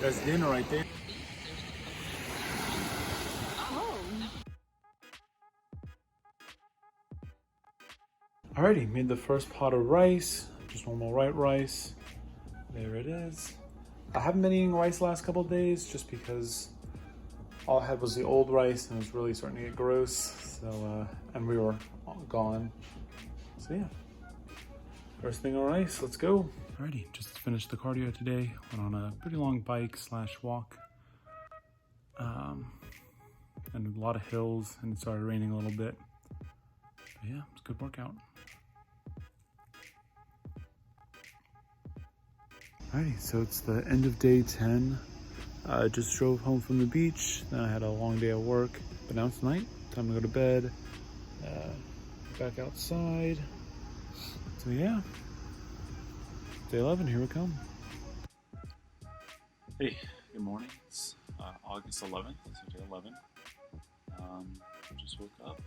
That's dinner right there. Alrighty, made the first pot of rice, just normal white rice. There it is. I haven't been eating rice the last couple of days just because all I had was the old rice and it was really starting to get gross. So, and we were all gone. So yeah, first thing on rice, let's go. Alrighty, just finished the cardio today. Went on a pretty long bike / walk. And a lot of hills, and it started raining a little bit. But yeah, it's a good workout. Alrighty, so it's the end of day 10. Just drove home from the beach, then I had a long day at work, but now it's night, time to go to bed, back outside. So yeah, day 11, here we come. Hey, good morning. It's August 11th, so day 11. Just woke up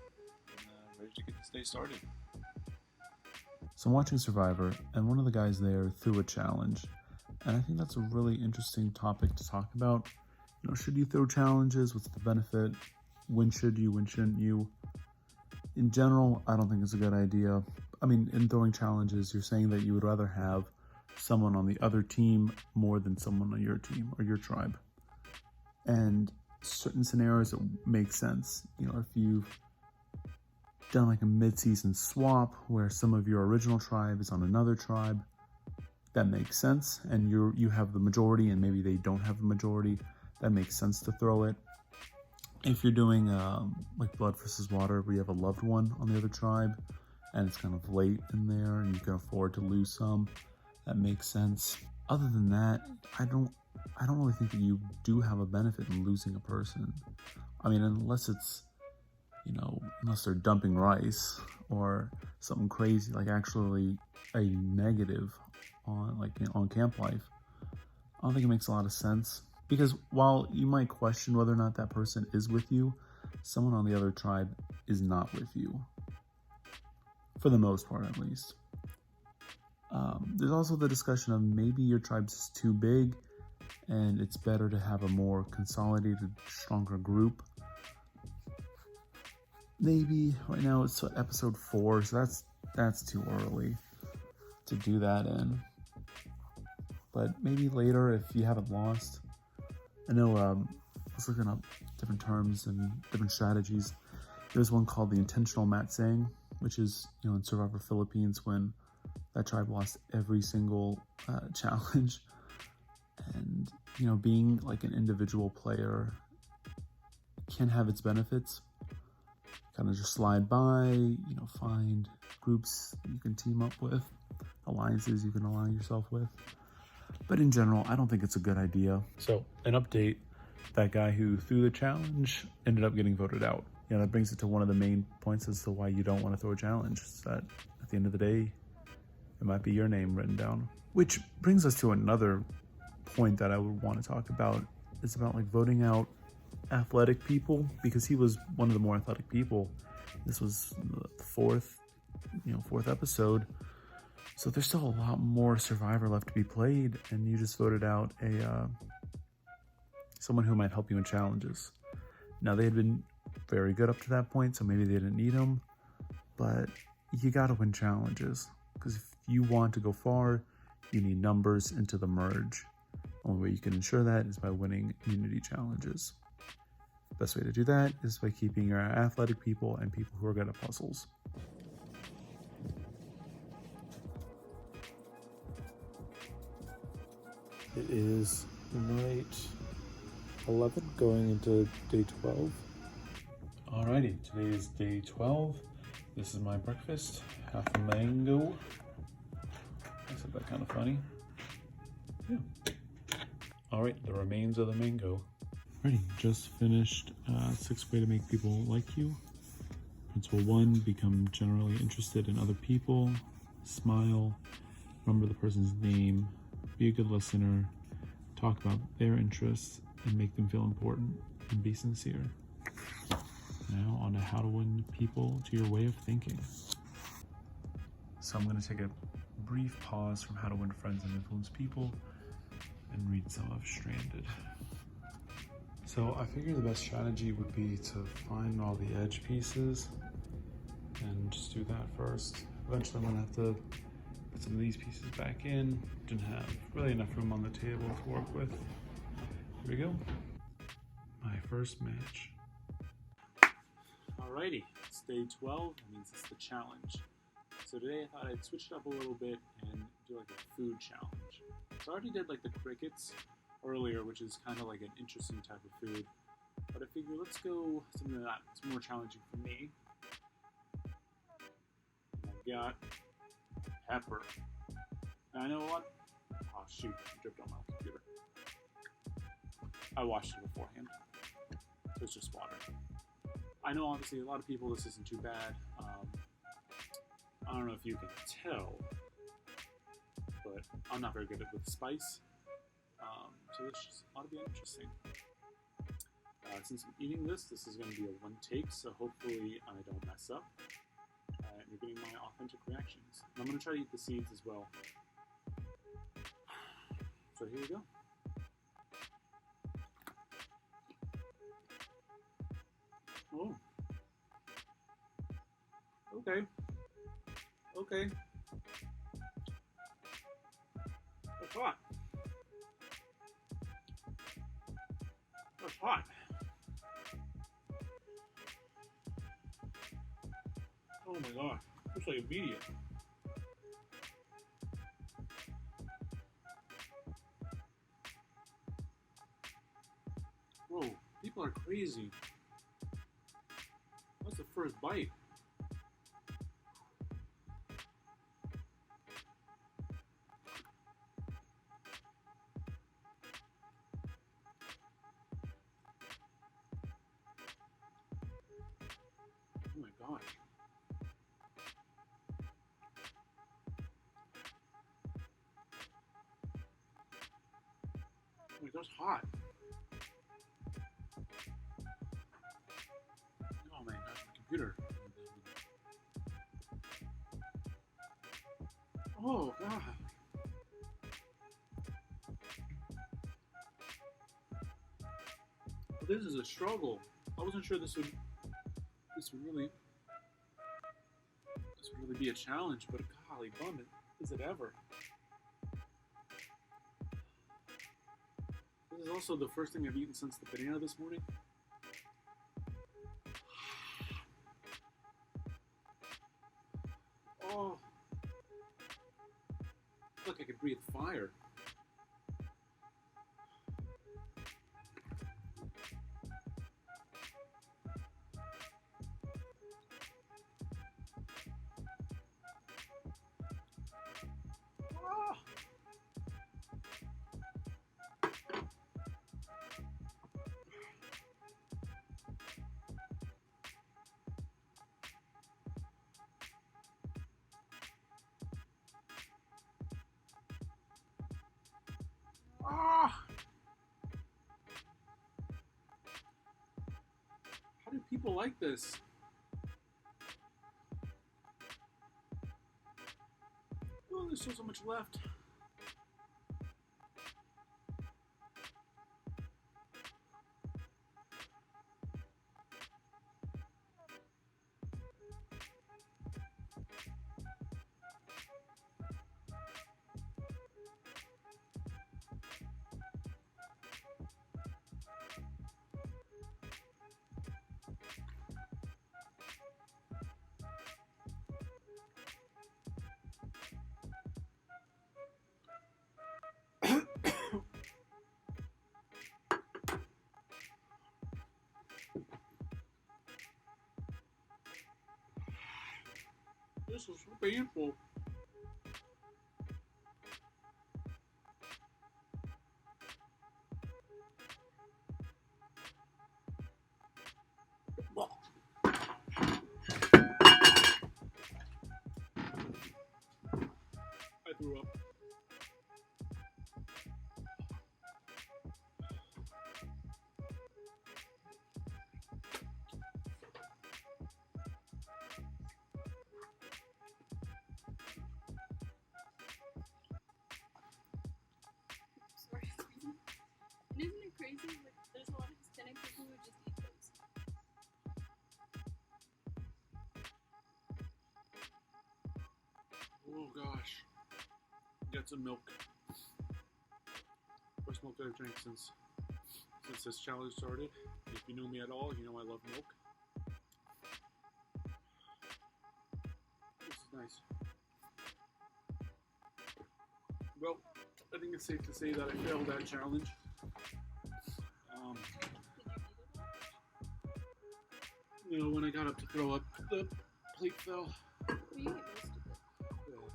and ready to get this day started. So I'm watching Survivor, and one of the guys there threw a challenge. And I think that's a really interesting topic to talk about. You know, should you throw challenges? What's the benefit? When should you? When shouldn't you? In general, I don't think it's a good idea. I mean, in throwing challenges, you're saying that you would rather have someone on the other team more than someone on your team or your tribe. And certain scenarios, it makes sense. You know, if you've done like a mid-season swap where some of your original tribe is on another tribe, that makes sense, and you have the majority and maybe they don't have the majority, that makes sense to throw it. If you're doing like blood versus water, where you have a loved one on the other tribe and it's kind of late in there and you can afford to lose some, that makes sense. Other than that, I don't really think that you do have a benefit in losing a person. I mean, unless it's, you know, unless they're dumping rice or something crazy, like actually a negative on camp life. I don't think it makes a lot of sense, because while you might question whether or not that person is with you, someone on the other tribe is not with you, for the most part at least. There's also the discussion of maybe your tribe's too big and it's better to have a more consolidated, stronger group. Maybe right now it's episode 4, so that's too early to do that in. But maybe later, if you haven't lost. I know I was looking up different terms and different strategies. There's one called the intentional mat saying, which is, you know, in Survivor Philippines, when that tribe lost every single challenge. And, you know, being like an individual player can have its benefits. Kind of just slide by, you know, find groups you can team up with, alliances you can align yourself with. But in general, I don't think it's a good idea. So, an update, that guy who threw the challenge ended up getting voted out. You know, that brings it to one of the main points as to why you don't want to throw a challenge. Is that at the end of the day, it might be your name written down. Which brings us to another point that I would want to talk about. It's about like voting out athletic people, because he was one of the more athletic people. This was the fourth episode. So there's still a lot more Survivor left to be played, and you just voted out someone who might help you in challenges. Now, they had been very good up to that point, so maybe they didn't need him, but you gotta win challenges, because if you want to go far, you need numbers into the merge. The only way you can ensure that is by winning immunity challenges. Best way to do that is by keeping your athletic people and people who are good at puzzles. It is night 11 going into day 12. Alrighty, today is day 12. This is my breakfast, half a mango. I said that kind of funny. Yeah. Alright, the remains of the mango. Alrighty, just finished 6 Way to Make People Like You. Principle 1, become generally interested in other people. Smile, remember the person's name, be a good listener, talk about their interests, and make them feel important, and be sincere. Now on to how to win people to your way of thinking. So I'm going to take a brief pause from how to win friends and influence people and read some of Stranded. So I figure the best strategy would be to find all the edge pieces and just do that first. Eventually I'm gonna have to put some of these pieces back in. Didn't have really enough room on the table to work with. Here we go. My first match. Alrighty, it's day 12, that means it's the challenge. So today I thought I'd switch it up a little bit and do like a food challenge. So I already did like the crickets earlier, which is kind of like an interesting type of food. But I figure let's go something that's more challenging for me. I've got pepper. Now I know what? Oh shoot, I dripped on my computer. I washed it beforehand, so it's just water. I know obviously a lot of people this isn't too bad. I don't know if you can tell, but I'm not very good with spice. So this just ought to be interesting. Since I'm eating this is going to be a one take, so hopefully I don't mess up. And you're getting my authentic reactions. And I'm going to try to eat the seeds as well. So here we go. Oh. Okay. Okay. That's hot. That's hot. Oh my god. Looks like immediate. Whoa, people are crazy. That's the first bite. Oh my god. Wait, that's hot. Oh my gosh, my computer. Oh god. Well, this is a struggle. I wasn't sure this would really be a challenge, but golly bum, is it ever? This is also the first thing I've eaten since the banana this morning. Oh, look, I could breathe fire. Ah. Ah! How do people like this? Oh, there's still so much left. This is so painful. I threw up. had some milk. First milk I've drank since this challenge started. If you know me at all, you know I love milk. This is nice. Well, I think it's safe to say that I failed that challenge. You know, when I got up to throw up, the plate fell. Well, you ate most of it. Yeah.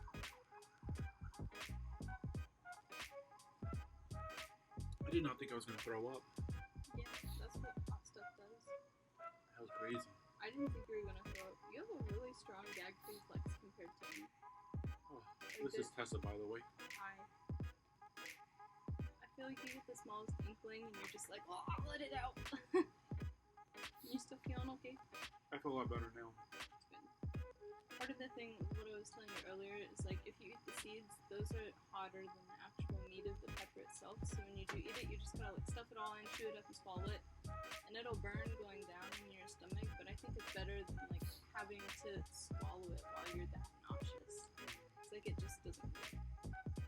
I did not think I was going to throw up. Yeah, that's what hot stuff does. That was crazy. I didn't think you were gonna throw up. You have a really strong gag reflex compared to me. Oh, this is Tessa, by the way. I feel like you get the smallest inkling and you're just like, oh, I'll let it out. You still feeling okay? I feel a lot better now. It's good. Part of the thing, what I was telling you earlier, is like if you eat the seeds, those are hotter than the actual meat of the pepper itself. So when you do eat it, you just gotta like stuff it all in, chew it up, and swallow it, and it'll burn going down in your stomach. But I think it's better than like having to swallow it while you're that nauseous. It's like it just doesn't work.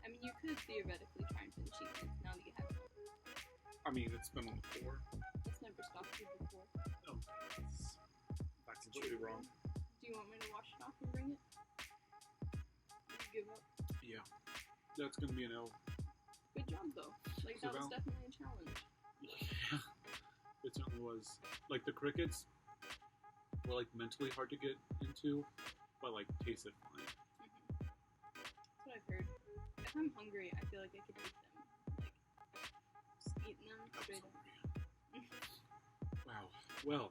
I mean, you could theoretically try and finish eating it now that you have it. I mean, it's been on the floor. That's never stopped you before. No, that's completely wrong. Do you want me to wash it off and bring it? Did you give up? Yeah, that's gonna be an L. Good job though. Like that was definitely a challenge. Yeah, it certainly was. Like the crickets were like mentally hard to get into, but like tasted fine. That's what I've heard. If I'm hungry, I feel like I could eat them. Like just eating them straight up. Wow. Well,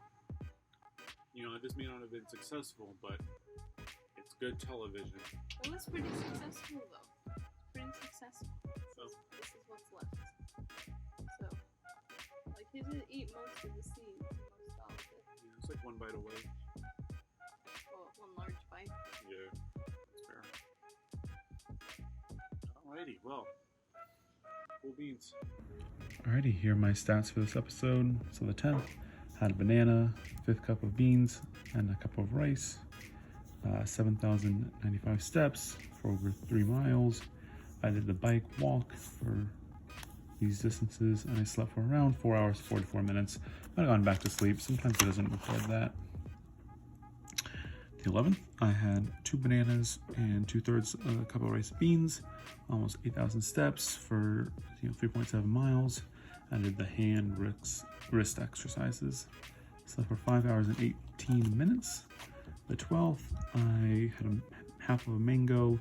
you know, this may not have been successful, but it's good television. It was pretty successful though. Pretty successful. So this is what's left. So, like, he did eat most of the seeds, most all of it. Yeah, it's like one bite away. Well, one large bite. Yeah, that's fair. Alrighty, well, cool beans. Alrighty, here are my stats for this episode. So the 10th had a banana, 5th cup of beans, and a cup of rice. 7,095 steps for over 3 miles. I did the bike walk for these distances, and I slept for around 4 hours, 44 minutes. I've gone back to sleep. Sometimes it doesn't record that. The 11th, I had 2 bananas and 2/3 a cup of rice and beans, almost 8,000 steps for 3.7 miles. I did the hand wrist exercises. Slept for 5 hours and 18 minutes. The 12th, I had half of a mango,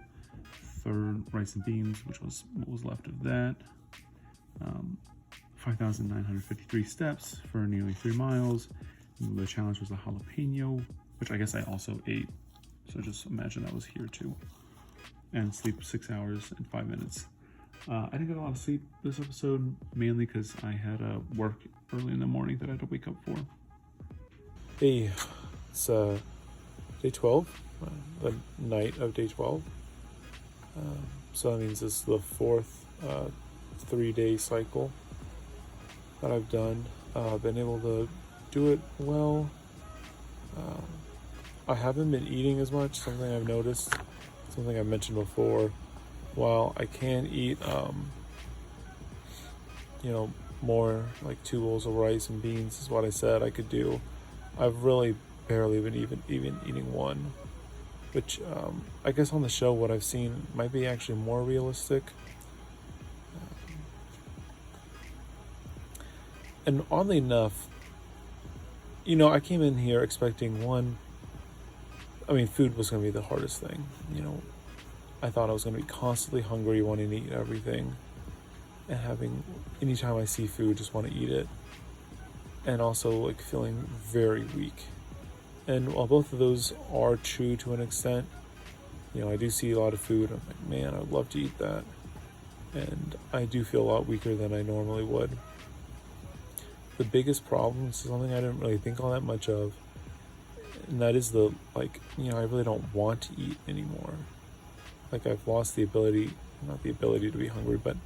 1/3 rice and beans, which was what was left of that. 5,953 steps for nearly 3 miles. And the challenge was a jalapeno, which I guess I also ate. So just imagine that was here too. And sleep 6 hours and 5 minutes. I didn't get a lot of sleep this episode, mainly because I had work early in the morning that I had to wake up for. Hey, it's day 12, the night of day 12. So that means it's the 4th 3-day cycle that I've done. I've been able to do it well. I haven't been eating as much, something I've noticed, something I mentioned before. While I can eat, more like 2 bowls of rice and beans is what I said I could do. I've really barely been even eating one, which I guess on the show what I've seen might be actually more realistic. And oddly enough, I came in here expecting food was going to be the hardest thing. I thought I was going to be constantly hungry, wanting to eat everything, and anytime I see food, just want to eat it. And also like feeling very weak. And while both of those are true to an extent, I do see a lot of food. I'm like, man, I would love to eat that. And I do feel a lot weaker than I normally would. The biggest problem is something I didn't really think all that much of. And that is I really don't want to eat anymore. Like I've lost not the ability to be hungry, but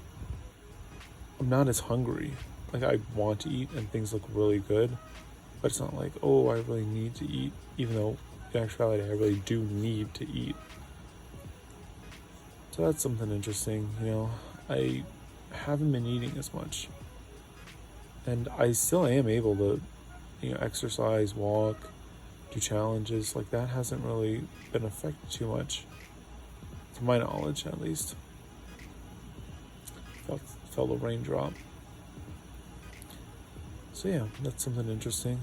I'm not as hungry. Like I want to eat and things look really good, but it's not like, oh, I really need to eat, even though in actuality I really do need to eat. So that's something interesting. I haven't been eating as much, and I still am able to, exercise, walk, do challenges. Like, that hasn't really been affected too much, to my knowledge, at least. Felt a raindrop. So yeah, that's something interesting.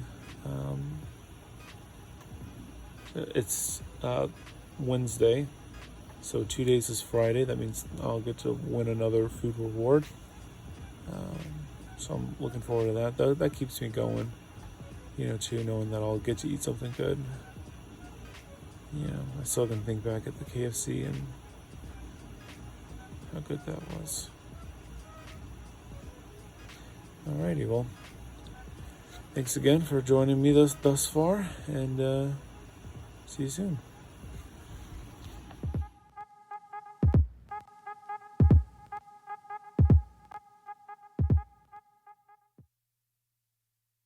It's Wednesday, so 2 days is Friday. That means I'll get to win another food reward. So I'm looking forward to that. That keeps me going, too, knowing that I'll get to eat something good. I still can think back at the KFC and how good that was. Alrighty, well, thanks again for joining me thus far, and see you soon.